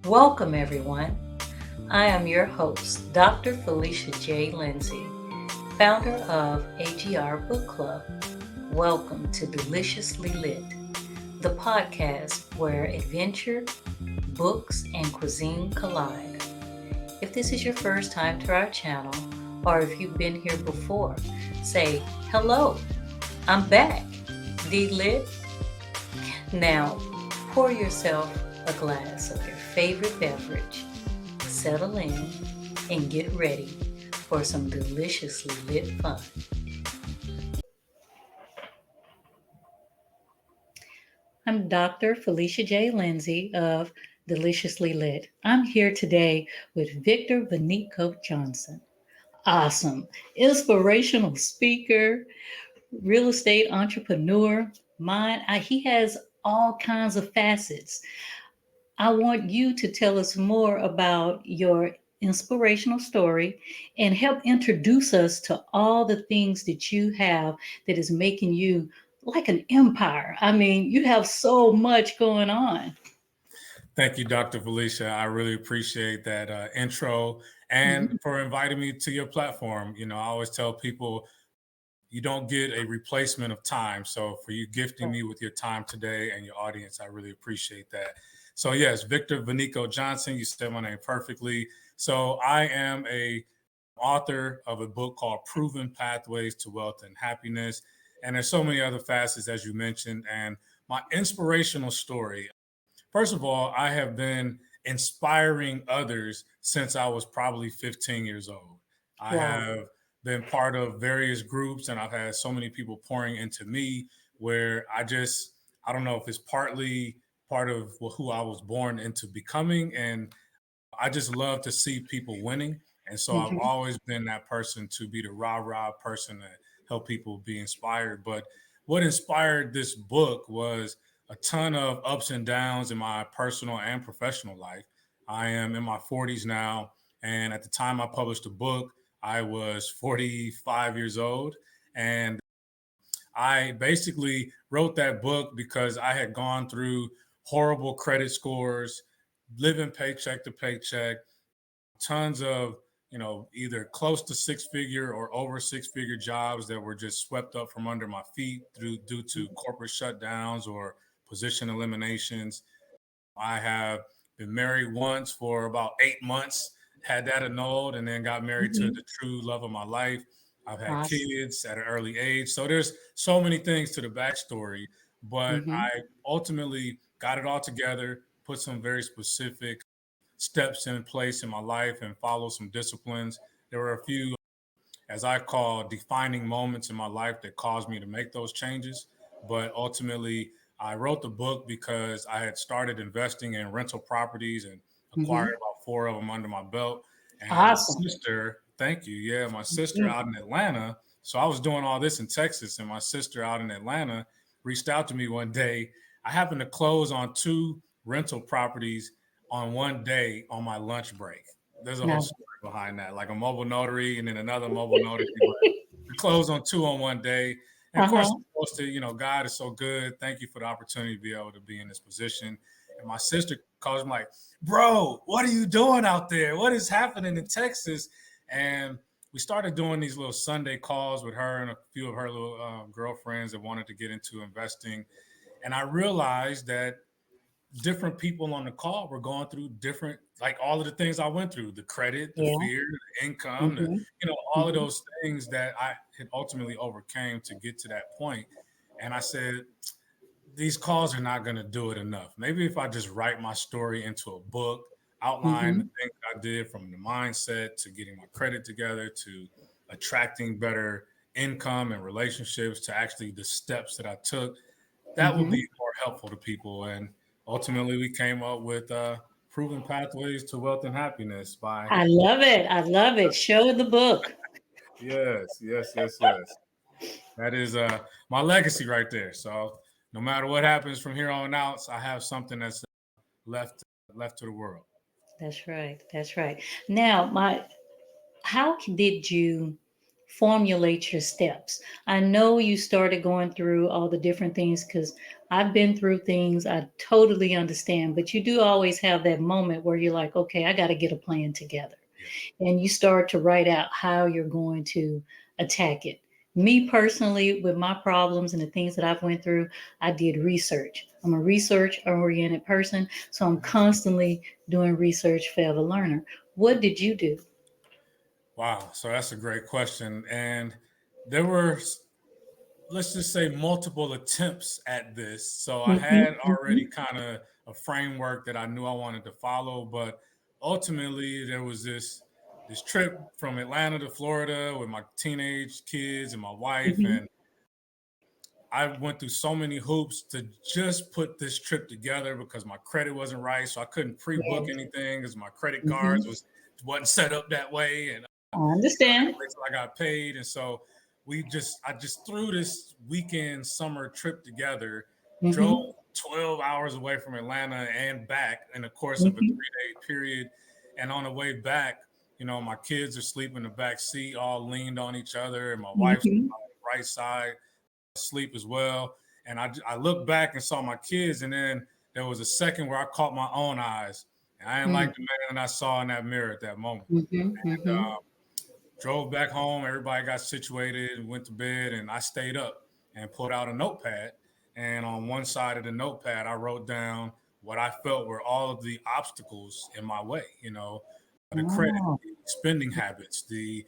Welcome, everyone. I am your host, Dr. Felicia J. Lindsey, founder of AGR Book Club. Welcome to Deliciously Lit, the podcast where adventure, books, and cuisine collide. If this is your first time to our channel, or if you've been here before, say hello. I'm back. D Lit. Now, pour yourself a glass of your favorite beverage, settle in, and get ready for some deliciously lit fun. I'm Dr. Felicia J. Lindsey of Deliciously Lit. I'm here today with Victor Vonico Johnson. Awesome, inspirational speaker, real estate entrepreneur. He has all kinds of facets. I want you to tell us more about your inspirational story and help introduce us to all the things that you have that is making you like an empire. I mean, you have so much going on. Thank you, Dr. Felicia. I really appreciate that intro and Mhm. for inviting me to your platform. I always tell people you don't get a replacement of time. So for you gifting me with your time today and your audience, I really appreciate that. So yes, Victor Vonico Johnson, you said my name perfectly. So I am a author of a book called Proven Pathways to Wealth and Happiness. And there's so many other facets, as you mentioned. And my inspirational story, first of all, I have been inspiring others since I was probably 15 years old. I Wow. have been part of various groups and I've had so many people pouring into me where I don't know if it's partly part of who I was born into becoming. And I just love to see people winning. And so I've Mhm. always been that person to be the rah rah person that help people be inspired. But what inspired this book was a ton of ups and downs in my personal and professional life. I am in my 40s now. And at the time I published the book, I was 45 years old. And I basically wrote that book because I had gone through horrible credit scores, living paycheck to paycheck, tons of either close to six figure or over six figure jobs that were just swept up from under my feet due to corporate shutdowns or position eliminations. I have been married once for about 8 months, had that annulled, and then got married to Mhm. the true love of my life. I've had Awesome. kids at an early age. So there's so many things to the backstory, but Mhm. I ultimately got it all together, put some very specific steps in place in my life and followed some disciplines. There were a few, as I call, defining moments in my life that caused me to make those changes. But ultimately, I wrote the book because I had started investing in rental properties and acquired Mhm. about four of them under my belt. And my Awesome. sister, thank you. Yeah, my sister Mhm. out in Atlanta. So I was doing all this in Texas, and my sister out in Atlanta reached out to me one day. I happened to close on two rental properties on one day on my lunch break. There's a whole Now, story behind that, like a mobile notary and then another mobile notary. But we closed on two on one day. And of course, uh-huh. I'm supposed to, God is so good. Thank you for the opportunity to be able to be in this position. And my sister calls me like, bro, what are you doing out there? What is happening in Texas? And we started doing these little Sunday calls with her and a few of her little girlfriends that wanted to get into investing. And I realized that different people on the call were going through different, like all of the things I went through, the credit, the Yeah. fear, the income, Mhm. all of Mhm. those things that I had ultimately overcame to get to that point. And I said, these calls are not going to do it enough. Maybe if I just write my story into a book, outline the Mhm. things I did from the mindset to getting my credit together to attracting better income and relationships to actually the steps that I took, that would Mhm. be more helpful to people. And ultimately, we came up with Proven Pathways to Wealth and Happiness by, I love it. I love it. Show the book. yes, yes, yes, yes. That is my legacy right there. So no matter what happens from here on out, I have something that's left left to the world. That's right. That's right. Now, how did you formulate your steps. I know you started going through all the different things because I've been through things. I totally understand, but you do always have that moment where you're like, okay, I got to get a plan together. Yeah. And you start to write out how you're going to attack it. Me personally, with my problems and the things that I've went through, I did research. I'm a research oriented person, so I'm constantly doing research for Ever Learner. What did you do? Wow. So that's a great question. And there were, let's just say, multiple attempts at this. So I Mm-hmm, had already mm-hmm, kind of a framework that I knew I wanted to follow, but ultimately there was this trip from Atlanta to Florida with my teenage kids and my wife, mm-hmm. and I went through so many hoops to just put this trip together because my credit wasn't right, so I couldn't pre-book Yes. anything because my credit cards Mm-hmm. wasn't set up that way, and I understand. wait till I got paid. And so I just threw this weekend summer trip together, drove Mm-hmm, 12 hours away from Atlanta and back in the course of a mm-hmm, 3-day period. And on the way back, my kids are sleeping in the back seat, all leaned on each other, and my wife's mm-hmm, on the right side, asleep as well. And I looked back and saw my kids, and then there was a second where I caught my own eyes. And I didn't like the man that I saw in that mirror at that moment. mm-hmm, And mm-hmm, drove back home. Everybody got situated and went to bed, and I stayed up and pulled out a notepad. And on one side of the notepad, I wrote down what I felt were all of the obstacles in my way. The credit, oh, the spending habits, the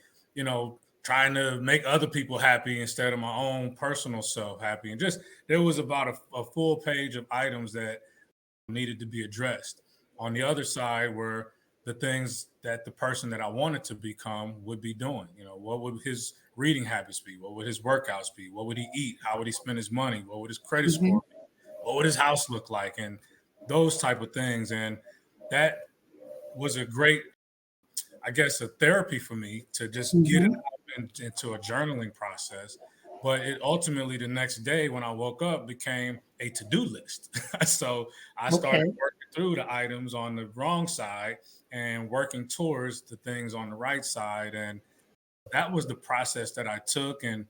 trying to make other people happy instead of my own personal self happy, and just there was about a full page of items that needed to be addressed. On the other side were the things that the person that I wanted to become would be doing. What would his reading habits be? What would his workouts be? What would he eat? How would he spend his money? What would his credit mm-hmm, score be? What would his house look like? And those type of things. And that was a great, I guess, a therapy for me to just get it mm-hmm, out into a journaling process. But it ultimately, the next day when I woke up, became a to-do list. So I started okay. working through the items on the wrong side and working towards the things on the right side. And that was the process that I took. And,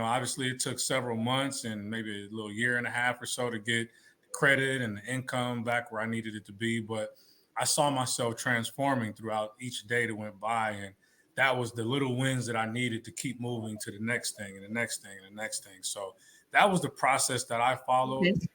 obviously it took several months and maybe a little year and a half or so to get the credit and the income back where I needed it to be. But I saw myself transforming throughout each day that went by. And that was the little wins that I needed to keep moving to the next thing and the next thing and the next thing. So that was the process that I followed. Okay.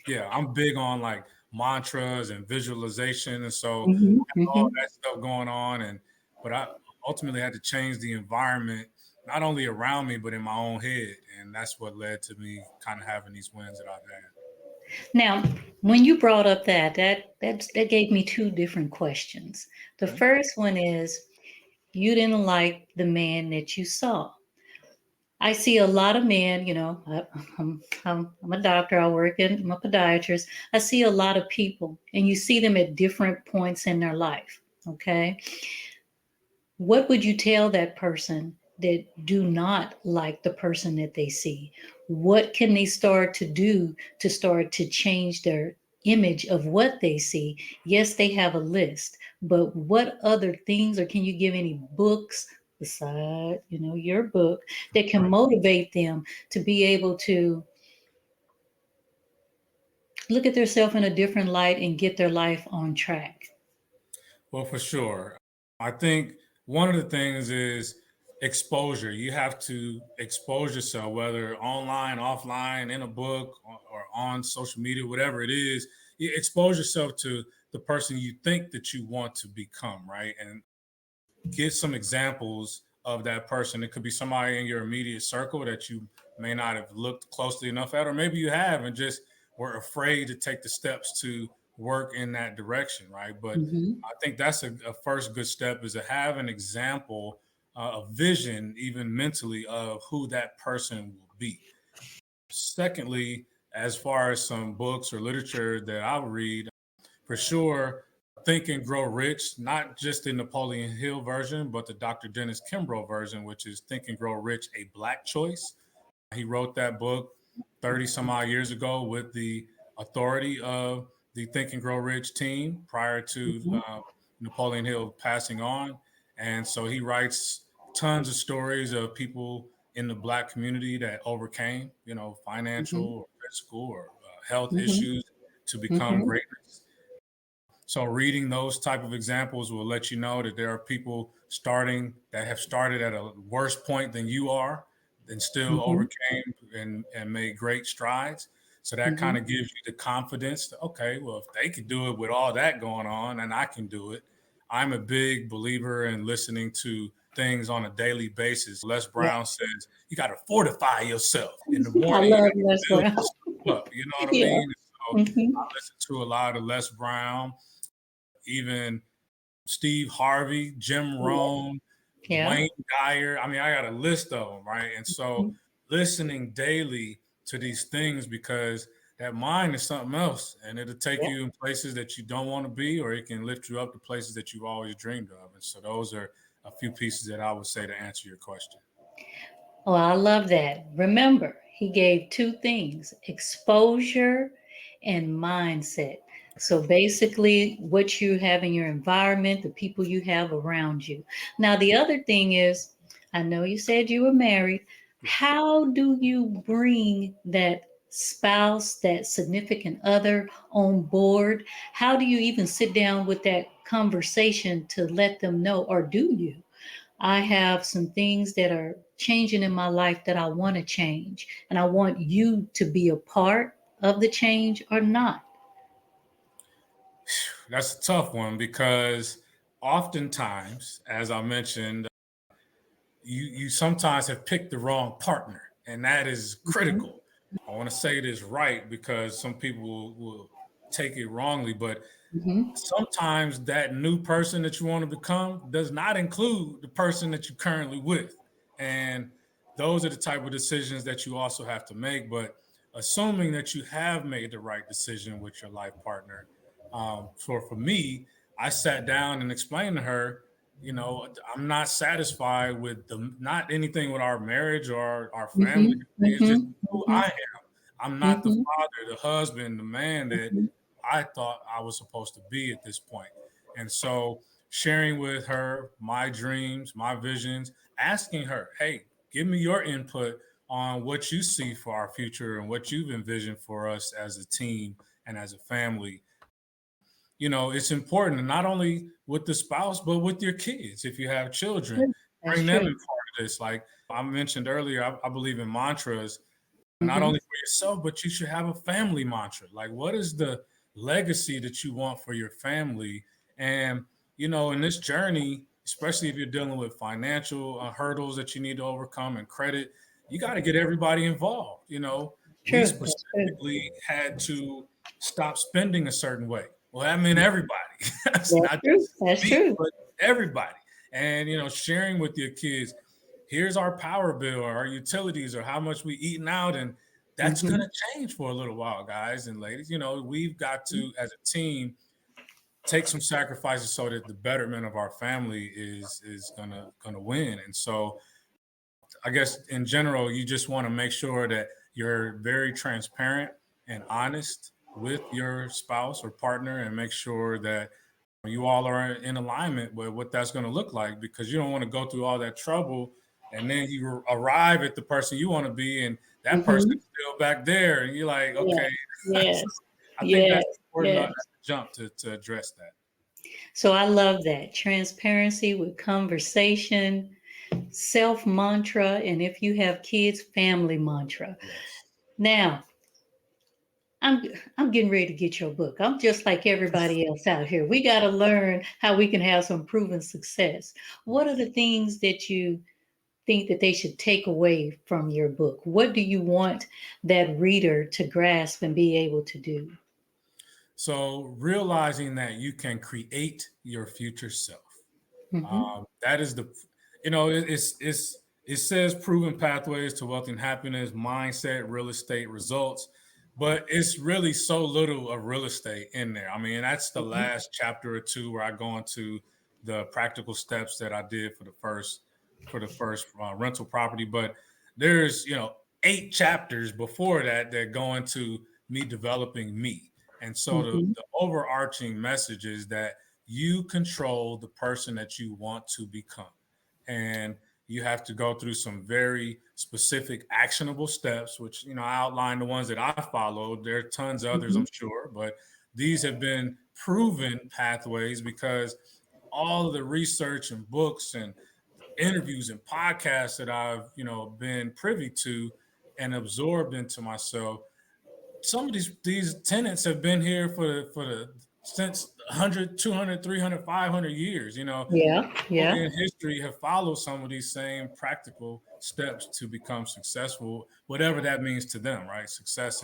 Yeah, I'm big on like mantras and visualization. And so Mm-hmm, I had all mm-hmm. that stuff going on. But I ultimately had to change the environment, not only around me, but in my own head. And that's what led to me kind of having these wins that I've had. Now, when you brought up that gave me two different questions. The Mhm. first one is you didn't like the man that you saw. I see a lot of men, I'm a doctor, I'm a podiatrist. I see a lot of people, and you see them at different points in their life. Okay. What would you tell that person that do not like the person that they see? What can they start to do to start to change their image of what they see? Yes, they have a list, but what other things, or can you give any books beside, your book that can Right. motivate them to be able to look at themselves in a different light and get their life on track? Well, for sure. I think one of the things is exposure. You have to expose yourself, whether online, offline, in a book, or on social media, whatever it is. You expose yourself to the person you think that you want to become, right? And get some examples of that person. It could be somebody in your immediate circle that you may not have looked closely enough at, or maybe you have and just were afraid to take the steps to work in that direction, right? But Mm-hmm. I think that's a first good step, is to have an example, a vision, even mentally, of who that person will be. Secondly, as far as some books or literature that I would read, for sure, Think and Grow Rich, not just the Napoleon Hill version, but the Dr. Dennis Kimbro version, which is Think and Grow Rich, A Black Choice. He wrote that book 30 some odd years ago with the authority of the Think and Grow Rich team prior to Mm-hmm. Napoleon Hill passing on. And so he writes tons of stories of people in the Black community that overcame, financial Mhm. or physical or health Mhm. issues to become Mhm. greatness. So reading those type of examples will let you know that there are people starting that have started at a worse point than you are and still Mhm. overcame and made great strides. So that kind Mhm. of gives you the confidence that, okay, well, if they could do it with all that going on and I can do it. I'm a big believer in listening to things on a daily basis. Les Yeah. Brown says you got to fortify yourself in the I morning. You love got to Les build Brown. yourself up. You know what I Yeah. mean? So I Mhm. listen to a lot of Les Brown, even Steve Harvey, Jim Yeah. Rohn, Yeah. Wayne Dyer. I mean, I got a list of them, right? And so Mhm. listening daily to these things because that mind is something else and it'll take Yeah. you in places that you don't want to be, or it can lift you up to places that you've always dreamed of. And so those are a few pieces that I would say to answer your question. Oh, I love that. Remember, he gave two things: exposure and mindset. So basically, what you have in your environment, the people you have around you. Now, the other thing is, I know you said you were married. Yes. How do you bring that spouse, that significant other on board? How do you even sit down with that conversation to let them know, or do you? I have some things that are changing in my life that I want to change, and I want you to be a part of the change or not. That's a tough one because oftentimes, as I mentioned, you sometimes have picked the wrong partner, and that is Mhm. critical. I want to say this right because some people will take it wrongly, but Mhm. sometimes that new person that you want to become does not include the person that you're currently with. And those are the type of decisions that you also have to make. But assuming that you have made the right decision with your life partner, for me, I sat down and explained to her, I'm not satisfied with the not anything with our marriage or our family. Mhm. It's just Mhm. who Mhm. I am. I'm not the Mhm. father, the husband, the man that Mhm. I thought I was supposed to be at this point. And so sharing with her my dreams, my visions, asking her, hey, give me your input on what you see for our future and what you've envisioned for us as a team and as a family. It's important, not only with the spouse, but with your kids. If you have children, True. That's bring them in true. part of this. Like I mentioned earlier, I believe in mantras, not Mhm. only for yourself, but you should have a family mantra. Like, what is the legacy that you want for your family? And, in this journey, especially if you're dealing with financial hurdles that you need to overcome and credit, you got to get everybody involved. We True. That's true. specifically had to stop spending a certain way. Well, that meant everybody. That's That's not true. just That's me, true. but everybody. And, sharing with your kids, here's our power bill or our utilities or how much we eating out. And that's going Mhm. to change for a little while, guys and ladies. We've got to, as a team, take some sacrifices so that the betterment of our family is gonna win. And so I guess in general, you just want to make sure that you're very transparent and honest with your spouse or partner and make sure that you all are in alignment with what that's going to look like, because you don't want to go through all that trouble and then you arrive at the person you want to be and that person Mhm. is still back there and you're like, Yeah. okay. So Yes. I think Yes. that's important at Yes. the jump to address that. So I love that transparency with conversation, self mantra, and if you have kids, family mantra. Yes. Now, I'm I'm getting ready to get your book. I'm just like everybody else out here. We got to learn how we can have some proven success. What are Yes. the things that you think that they should take away from your book? What do you want that reader to grasp and be able to do? So realizing that you can create your future self. Hmm. That is it says proven pathways to wealth and happiness, mindset, real estate results, but it's really so little of real estate in there. I mean, that's the Hmm. last chapter or two where I go into the practical steps that I did for the first rental property. But there's 8 chapters before that go into me developing me. And so Hmm. the overarching message is that you control the person that you want to become. And, You have to go through some very specific actionable steps, which, I outlined the ones that I followed. There are tons of others, I'm Mhm. sure, but these have been proven pathways because all of the research and books and interviews and podcasts that I've, been privy to and absorbed into myself, some of these tenants have been here for the since 100, 200, 300, 500 years. Yeah, People yeah. in history have followed some of these same practical steps to become successful, whatever that means to them, right? Success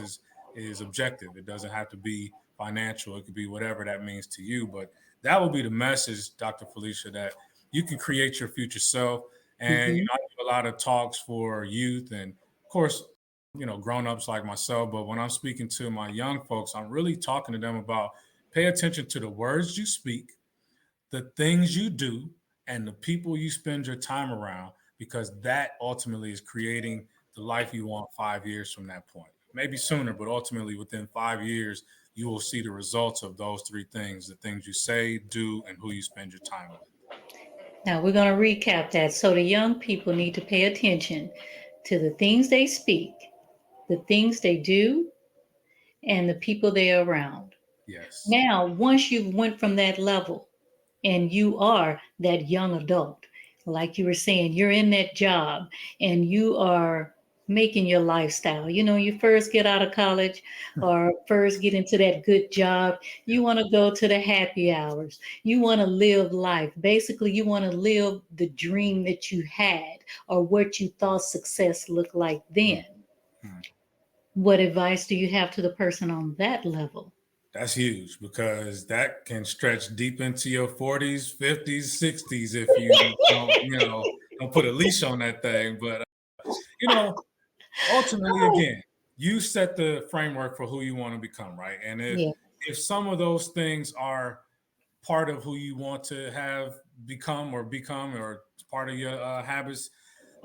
is objective. It doesn't have to be financial. It could be whatever that means to you. But that will be the message, Dr. Felicia, that you can create your future self. And Hmm. I do a lot of talks for youth and of course, grown-ups like myself. But when I'm speaking to my young folks, I'm really talking to them about pay attention to the words you speak, the things you do, and the people you spend your time around, because that ultimately is creating the life you want 5 years from that point. Maybe sooner, but ultimately within 5 years, you will see the results of those three things: the things you say, do, and who you spend your time with. Now we're going to recap that. So the young people need to pay attention to the things they speak, the things they do, and the people they're around. Yes. Now, once you've went from that level and you are that young adult, like you were saying, you're in that job and you are making your lifestyle. You first get out of college or first get into that good job. Yeah. You want to go to the happy hours. You want to live life. Basically, you want to live the dream that you had or what you thought success looked like Mm, then. mm. What advice do you have to the person on that level? That's huge because that can stretch deep into your 40s, 50s, 60s if you don't put a leash on that thing. But you know, ultimately, Oh, again, you set the framework for who you want to become, right? And if yeah. if some of those things are part of who you want to have become or part of your habits,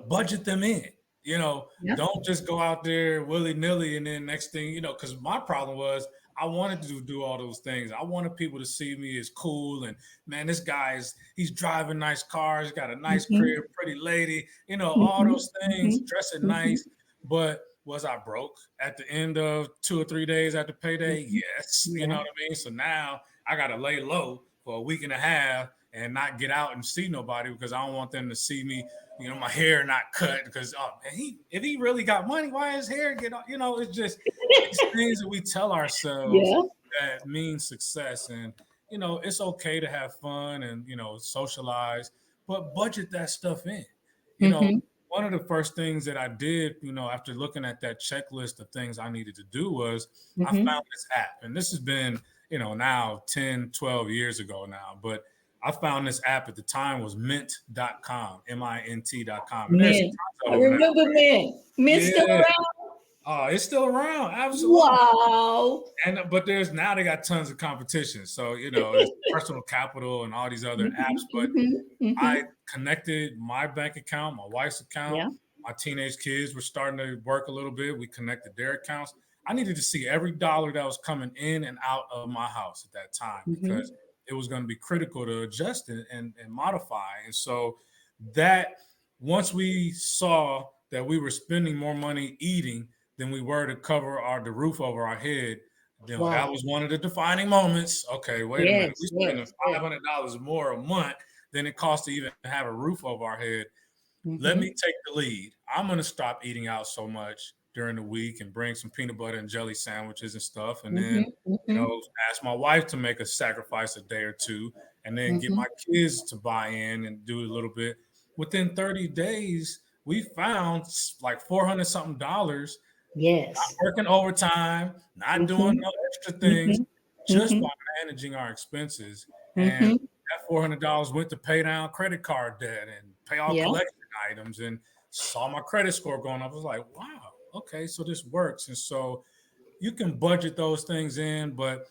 budget them in. Yep. Don't just go out there willy nilly and then next thing because my problem was I wanted to do all those things. I wanted people to see me as cool and man, this guy he's driving nice cars, got a nice Mm-hmm. crib, pretty lady, all Mm-hmm. those things, dressing Mm-hmm. nice. But was I broke at the end of 2 or 3 days after payday? Mm-hmm. Yes. You know Yeah. what I mean? So now I got to lay low for a week and a half and not get out and see nobody because I don't want them to see me, my hair not cut because oh man, if he really got money, why his hair get off? It's just these things that we tell ourselves Yeah. that mean success. And it's okay to have fun and socialize, but budget that stuff in. You know, Mm-hmm. one of the first things that I did, after looking at that checklist of things I needed to do was I Mm-hmm. found this app. And this has been, now 10, 12 years ago now. But I found this app at the time was mint.com, mint.com. And there's Men. tons I of them now. remember men. Men still Yeah. around? It's still around. Absolutely. Wow. And but there's now they got tons of competition. So, there's personal capital and all these other apps. Mm-hmm. But Mm-hmm. I Mm-hmm. connected my bank account, my wife's account. Yeah. My teenage kids were starting to work a little bit. We connected their accounts. I needed to see every dollar that was coming in and out of my house at that time because Mm-hmm. it was going to be critical to adjust and modify. And so that once we saw that we were spending more money eating than we were to cover the roof over our head, that Wow. was one of the defining moments. Okay, wait a minute. We Yes. spending Yes. Yes. $500 more a month than it costs to even have a roof over our head. Let me Mm-hmm. take the lead. I'm going to stop eating out so much during the week and bring some peanut butter and jelly sandwiches and stuff. And then, Mm-hmm. Mm-hmm. ask my wife to make a sacrifice a day or two and then get Mm-hmm. my kids to buy in and do a little bit. Within 30 days, we found like 400 something dollars, not Yes. working overtime, not doing Mm-hmm. no extra things, Mm-hmm. just Mm-hmm. by managing our expenses. And Mm-hmm. that $400 went to pay down credit card debt and pay off Yeah. collection items and saw my credit score going up. I was like, wow, okay, so this works. And so you can budget those things in, but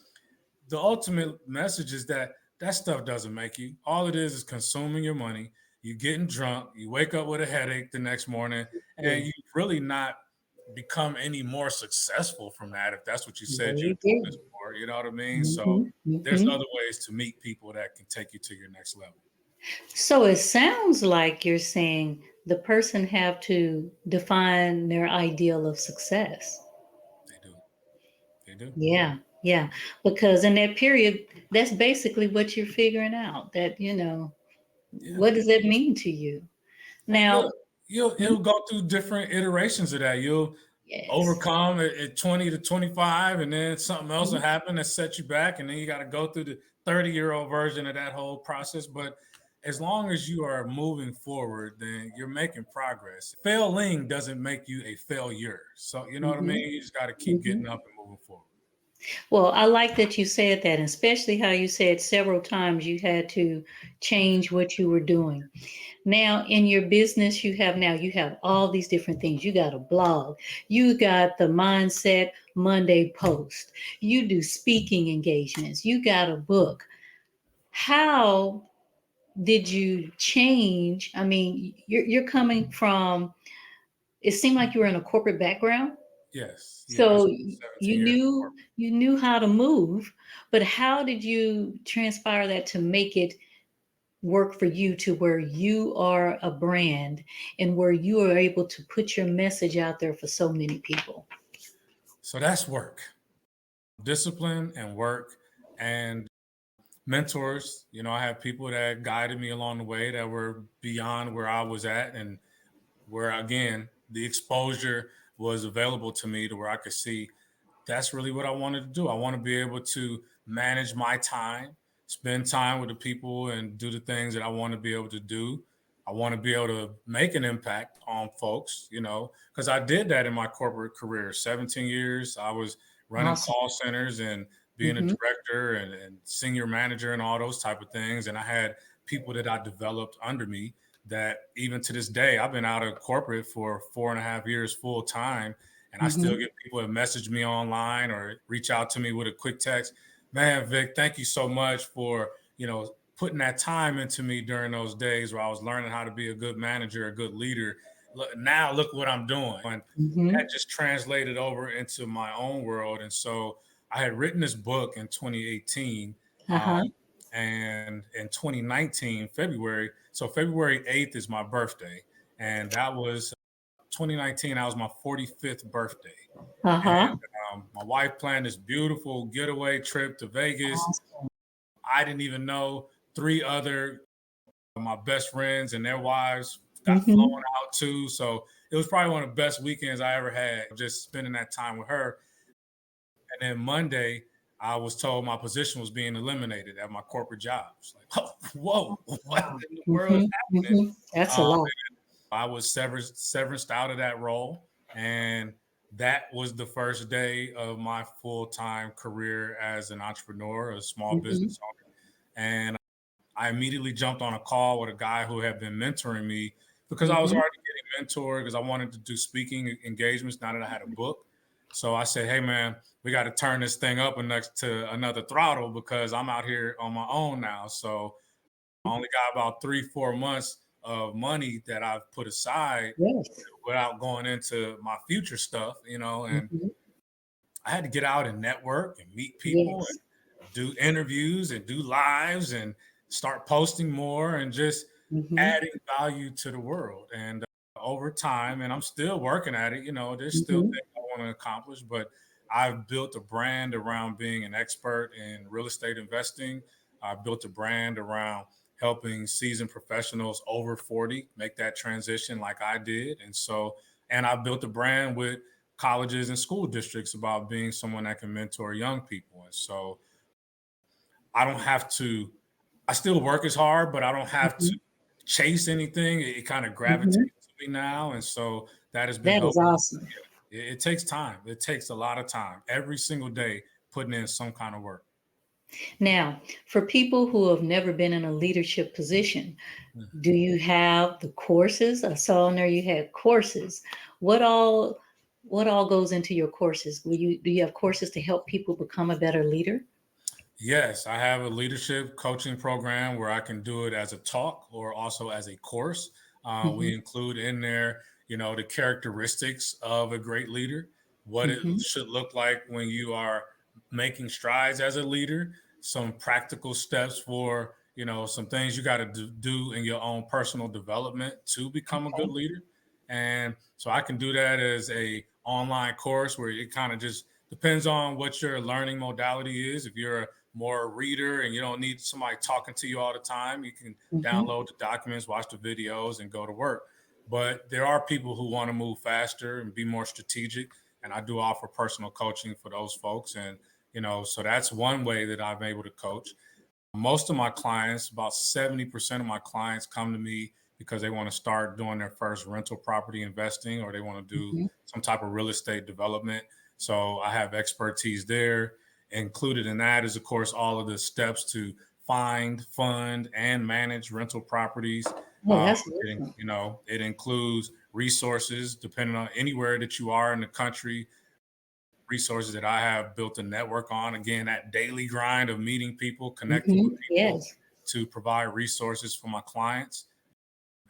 the ultimate message is that that stuff doesn't make you. All it is consuming your money. You getting drunk. You wake up with a headache the next morning, and Yeah. you really not become any more successful from that if that's what you No, said you're you doing this didn't. for. You know what I mean? So Mm-hmm. there's Mm-hmm. other ways to meet people that can take you to your next level. So it sounds like you're saying the person have to define their ideal of success. They do. They do. Yeah, yeah. Because in that period, that's basically what you're figuring out. That, Yeah. what does that mean to you? And Now, you'll go through different iterations of that. You'll yes. overcome at 20 to 25, and then something else will Mhm. happen that sets you back, and then you got to go through the 30-year-old version of that whole process. But as long as you are moving forward, then you're making progress. Failing doesn't make you a failure. So you know what I Mhm. mean? You just got to keep Mhm. getting up and moving forward. Well, I like that you said that, and especially how you said several times you had to change what you were doing. Now, in your business, you have all these different things. You got a blog, you got the Mindset Monday post, you do speaking engagements, you got a book. How did you change? I mean, you're coming from, it seemed like you were in a corporate background. Yes. Yeah. I So spent 17 years. you knew how to move, but how did you transpire that to make it work for you to where you are a brand and where you are able to put your message out there for so many people? So that's work, discipline, and work, and mentors. I have people that guided me along the way that were beyond where I was at, and where again the exposure was available to me to where I could see that's really what I wanted to do. I want to be able to manage my time, spend time with the people, and do the things that I want to be able to do. I want to be able to make an impact on folks, because I did that in my corporate career. 17 years, I was running Awesome. call centers and being a Hmm. director and senior manager and all those type of things. And I had people that I developed under me that even to this day, I've been out of corporate for 4.5 years full time, and I still Hmm. get people that message me online or reach out to me with a quick text. Man, Vic, thank you so much for, putting that time into me during those days where I was learning how to be a good manager, a good leader. Now look what I'm doing. And Hmm. that just translated over into my own world. And so I had written this book in 2018. Uh-huh. And in 2019, February, so February 8th is my birthday. And that was 2019, that was my 45th birthday. Uh-huh. And my wife planned this beautiful getaway trip to Vegas. Awesome. I didn't even know three other my best friends and their wives got flown Hmm. out too. So it was probably one of the best weekends I ever had, just spending that time with her. And then Monday, I was told my position was being eliminated at my corporate job. It's like, oh, whoa, what Wow. in the world Hmm. is happening? That's a Um, lot. I was severed out of that role, and that was the first day of my full time career as an entrepreneur, a small Hmm. business owner. And I immediately jumped on a call with a guy who had been mentoring me because I was Hmm. already getting mentored because I wanted to do speaking engagements now that I had a book. So I said, hey, man, we got to turn this thing up next to another throttle because I'm out here on my own now. So I only got about 3-4 months of money that I've put aside Yes. without going into my future stuff, and Hmm. I had to get out and network and meet people Yes. and do interviews and do lives and start posting more and just Hmm. adding value to the world. And over time, and I'm still working at it, there's still Hmm. things I want to accomplish, but I've built a brand around being an expert in real estate investing. I built a brand around helping seasoned professionals over 40 make that transition like I did. And I built a brand with colleges and school districts about being someone that can mentor young people. And so I don't have to, I still work as hard, but I don't have to Hmm. chase anything. It kind of gravitates Hmm. to me now. And so that has been That is helping. awesome. It takes time. It takes a lot of time every single day putting in some kind of work. Now, for people who have never been in a leadership position, Mhm. do you have the courses? I saw on there you had courses. What all what all goes into your courses? Do you have courses to help people become a better leader? Yes, I have a leadership coaching program where I can do it as a talk or also as a course. We Hmm. include in there, the characteristics of a great leader, what it Hmm. should look like when you are making strides as a leader, some practical steps for, some things you got to do in your own personal development to become a good Okay. leader. And so I can do that as a online course where it kind of just depends on what your learning modality is. If you're more a reader and you don't need somebody talking to you all the time, you can Mm-hmm. download the documents, watch the videos, and go to work. But there are people who want to move faster and be more strategic, and I do offer personal coaching for those folks. And so that's one way that I'm able to coach. Most of my clients, about 70% of my clients, come to me because they want to start doing their first rental property investing, or they want to do Mm-hmm. some type of real estate development. So I have expertise there. Included in that is, of course, all of the steps to find, fund, and manage rental properties. Oh, that's It, awesome. it includes resources depending on anywhere that you are in the country, resources that I have built a network on. Again, that daily grind of meeting people, connecting with Mm-hmm. people Yes. to provide resources for my clients.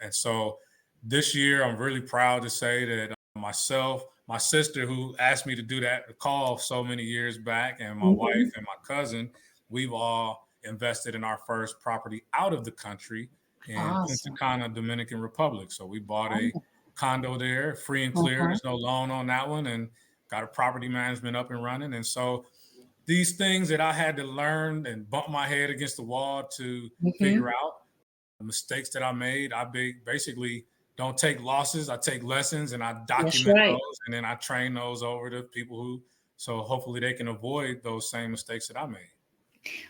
And so this year, I'm really proud to say that myself, my sister, who asked me to do that call so many years back, and my wife Mm-hmm. and my cousin, we've all invested in our first property out of the country in Punta Awesome. Cana, Dominican Republic. So we bought a condo there, free and clear. Uh-huh. There's no loan on that one, and got a property management up and running. And so these things that I had to learn and bump my head against the wall to Mm-hmm. figure out, the mistakes that I made, basically don't take losses. I take lessons and I That's document right. those, and then I train those over to people so hopefully they can avoid those same mistakes that I made.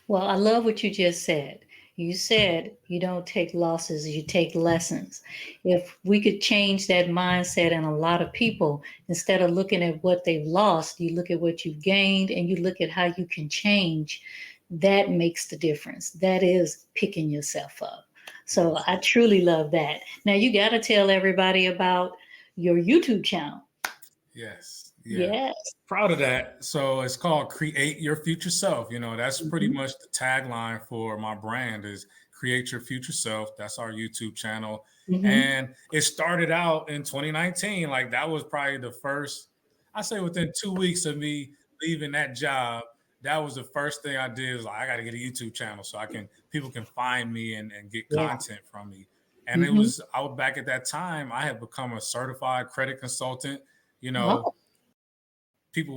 Well, I love what you just said. You said you don't take losses, you take lessons. If we could change that mindset in a lot of people, instead of looking at what they've lost, you look at what you've gained and you look at how you can change, that makes the difference. That is picking yourself up. So Yes. I truly love that. Now you got to tell everybody about your YouTube channel. Yes. Yeah. Yes. Proud of that. So it's called Create Your Future Self. That's pretty Hmm. much the tagline for my brand is Create Your Future Self. That's our YouTube channel. Hmm. And it started out in 2019. Like that was probably the first, I say within 2 weeks of me leaving that job, that was the first thing I did was like, I got to get a YouTube channel so people can find me and get Yeah. content from me. And Hmm. I was back at that time, I had become a certified credit consultant. You know, Oh. people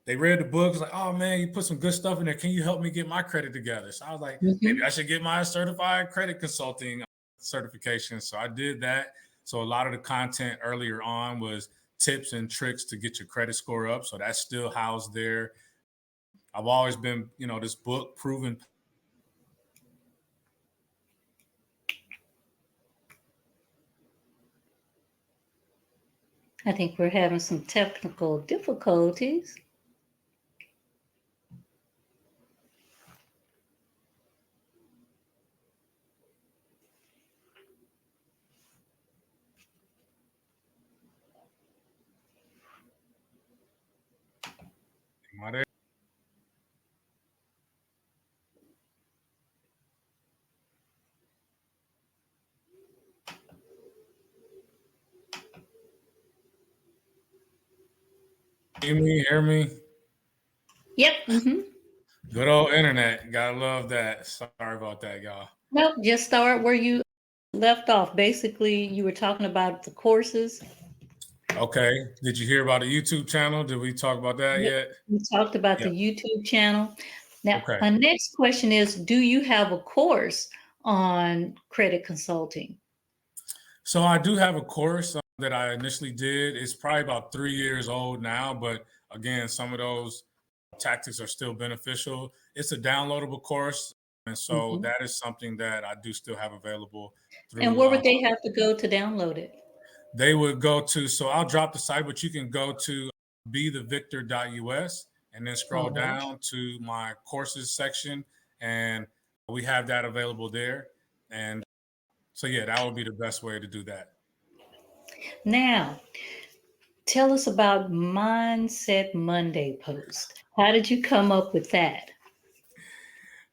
they read the book, it's like, oh man, you put some good stuff in there. Can you help me get my credit together? So I was like, maybe I Hmm. should get my certified credit consulting certification. So I did that. So a lot of the content earlier on was tips and tricks to get your credit score up. So that's still housed there. I've always been, this book proven. I think we're having some technical difficulties. Am I there? See me, hear me? Yep. Hmm. Good old internet. Gotta love that. Sorry about that, y'all. Nope. Just start where you left off. Basically, you were talking about the courses. Okay. Did you hear about the YouTube channel? Did we talk about that Yep. yet? We talked about the Yep. YouTube channel. Now, Okay. my next question is, do you have a course on credit consulting? So I do have a course that I initially did. It's probably about 3 years old now, but again, some of those tactics are still beneficial. It's a downloadable course, and so Hmm. that is something that I do still have available And through. where would they have to go to download it? They would go to. So I'll drop the site, but you can go to bethevictor.us and then scroll All right. down to my courses section, and we have that available there. And so yeah, that would be the best way to do that. Now, tell us about Mindset Monday post. How did you come up with that?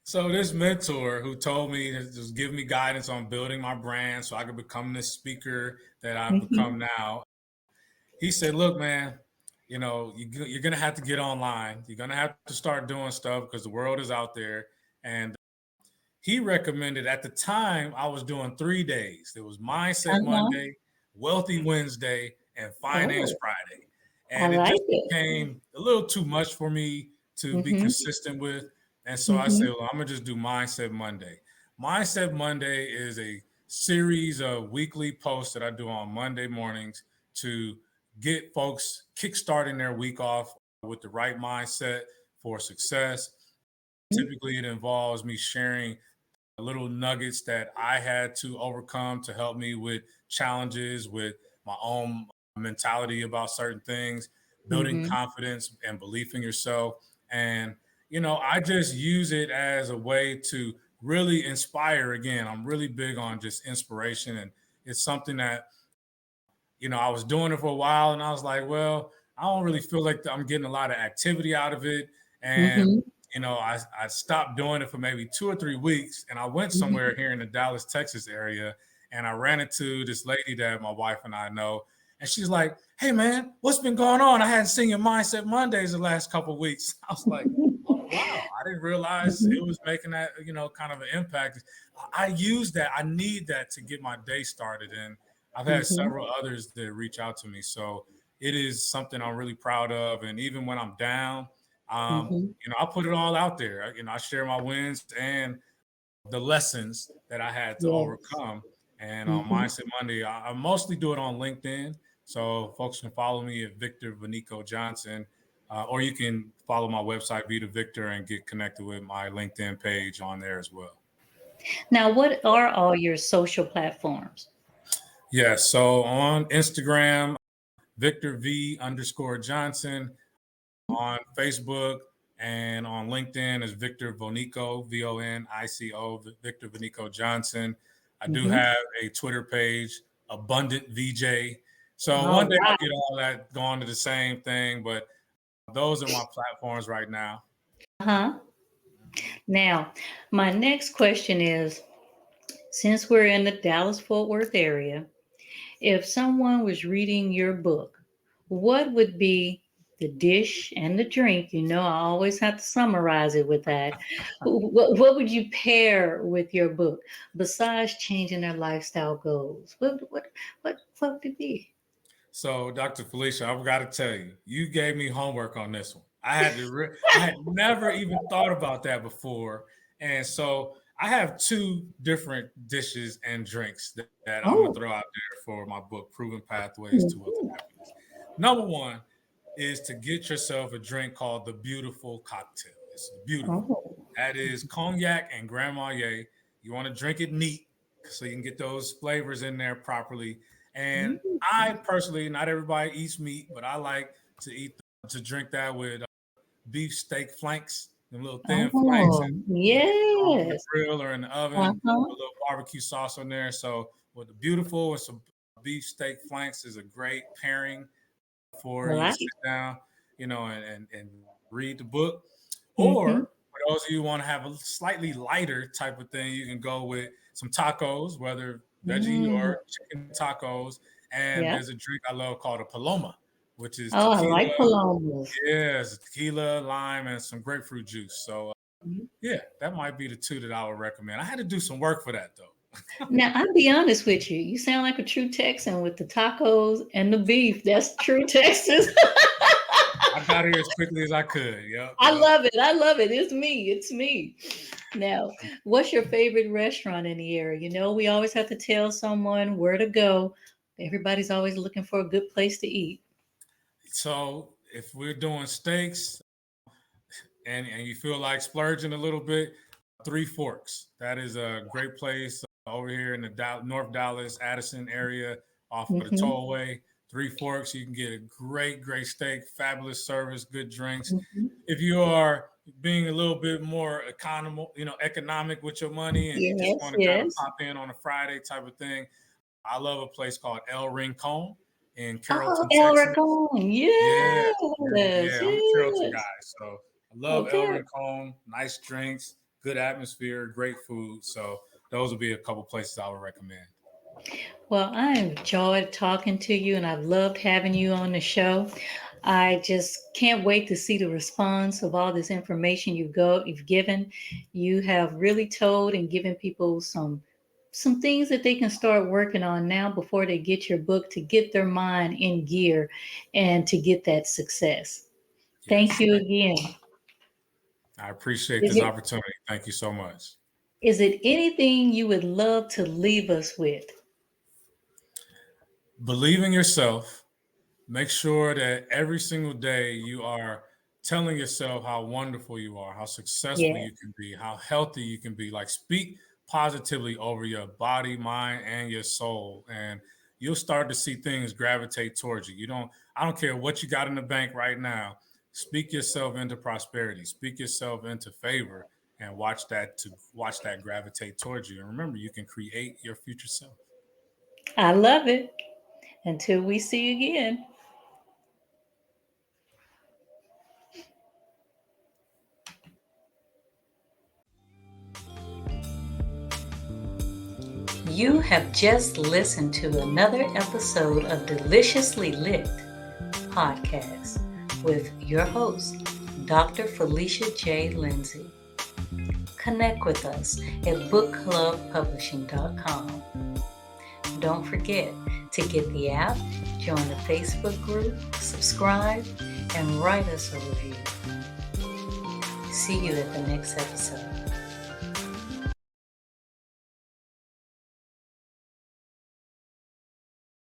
So this mentor who told me to just give me guidance on building my brand so I could become this speaker that I've Hmm. become now. He said, "Look, man, you're gonna have to get online. You're gonna have to start doing stuff because the world is out there." And he recommended at the time I was doing 3 days. There was Mindset Uh-huh. Monday, Wealthy Wednesday, and Finance Oh, Friday. I And it like just it. became a little too much for me to be Mm-hmm. consistent with. And so I said, Mm-hmm. well, I'm going to just do Mindset Monday. Mindset Monday is a series of weekly posts that I do on Monday mornings to get folks kickstarting their week off with the right mindset for success. Typically, it involves me sharing little nuggets that I had to overcome to help me with challenges, with my own mentality about certain things, building Mm-hmm. confidence and belief in yourself. And, I just use it as a way to really inspire. Again, I'm really big on just inspiration. And it's something that, I was doing it for a while and I was like, well, I don't really feel like I'm getting a lot of activity out of it. And, Mm-hmm. I stopped doing it for maybe 2 or 3 weeks and I went somewhere Mm-hmm. here in the Dallas, Texas area. And I ran into this lady that my wife and I know. And she's like, hey, man, what's been going on? I hadn't seen your Mindset Mondays the last couple of weeks. I was like, oh, wow. I didn't realize it was making that, kind of an impact. I use that. I need that to get my day started. And I've had Mm-hmm. several others that reach out to me. So it is something I'm really proud of. And even when I'm down, Mm-hmm. I put it all out there. I share my wins and the lessons that I had to Yes. overcome. And on Mm-hmm. Mindset Monday, I mostly do it on LinkedIn. So folks can follow me at Victor Vonico Johnson, or you can follow my website, Vita Victor, and get connected with my LinkedIn page on there as well. Now, what are all your social platforms? Yeah. So on Instagram, Victor V underscore Johnson, on Facebook and on LinkedIn is Victor Vonico, Vonico, Victor Vonico Johnson. I do Mm-hmm. have a Twitter page, Abundant VJ. So All one day I'll right. get all that going to the same thing, but those are my platforms right now. Uh-huh. Now, my next question is, since we're in the Dallas-Fort Worth area, if someone was reading your book, what would be the dish and the drink? I always have to summarize it with that. What would you pair with your book besides changing their lifestyle goals? What would it be? So, Dr. Felicia, I've got to tell you, you gave me homework on this one. I had never even thought about that before, and so I have two different dishes and drinks that I'm gonna Oh, throw out there for my book, Proven Pathways to Wealth and mhm. Happiness. Number one is to get yourself a drink called the Beautiful Cocktail. It's beautiful. Oh, That is cognac and Grand Marnier. You want to drink it neat so you can get those flavors in there properly. And mm. I personally, not everybody eats meat, but I like to drink that with beef steak flanks, the little thin flanks, Oh, and on the yes. grill or in the oven, Uh-huh. a little barbecue sauce on there. So with the beautiful and some beef steak flanks is a great pairing for you to Right. sit down, and read the book. Or Mm-hmm. for those of you who want to have a slightly lighter type of thing, you can go with some tacos, whether veggie Mm. or chicken tacos. And Yeah. there's a drink I love called a paloma, which is Oh, I tequila. like palomas. Yeah, it's tequila, lime, and some grapefruit juice. So yeah, that might be the two that I would recommend. I had to do some work for that though. Now, I'll be honest with you. You sound like a true Texan with the tacos and the beef. That's true Texas. I got here as quickly as I could. Yep, I yep. love it. I love it. It's me. It's me. Now, what's your favorite restaurant in the area? We always have to tell someone where to go. Everybody's always looking for a good place to eat. So if we're doing steaks, and you feel like splurging a little bit, Three Forks. That is a great place over here in the North Dallas, Addison area off of the Mm-hmm. tollway. Three Forks, you can get a great, great steak, fabulous service, good drinks. Mm-hmm. If you are being a little bit more economic with your money and you just Yes, want to kind of yes. pop in on a Friday type of thing, I love a place called El Rincon in Oh, Carrollton, El Texas. Rincon. Yeah, Yes, yeah. I'm a Carrollton guy, yes. so I love El Okay. Rincon. Nice drinks, good atmosphere, great food. So those would be a couple places I would recommend. Well, I enjoyed talking to you and I've loved having you on the show. I just can't wait to see the response of all this information you've given. You have really told and given people some things that they can start working on now before they get your book to get their mind in gear and to get that success. Thank Yes. you again. I appreciate Is this it opportunity. Thank you so much. is it anything you would love to leave us with? Believe in yourself. Make sure that every single day you are telling yourself how wonderful you are, how successful Yeah. you can be, how healthy you can be. Like, speak positively over your body, mind, and your soul. And you'll start to see things gravitate towards you. I don't care what you got in the bank right now. Speak yourself into prosperity, speak yourself into favor, and watch that gravitate towards you. And remember, you can create your future self. I love it. Until we see you again. You have just listened to another episode of Deliciously Lit podcast with your host, Dr. Felicia J. Lindsey. Connect with us at bookclubpublishing.com. Don't forget to get the app, join the Facebook group, subscribe, and write us a review. See you at the next episode.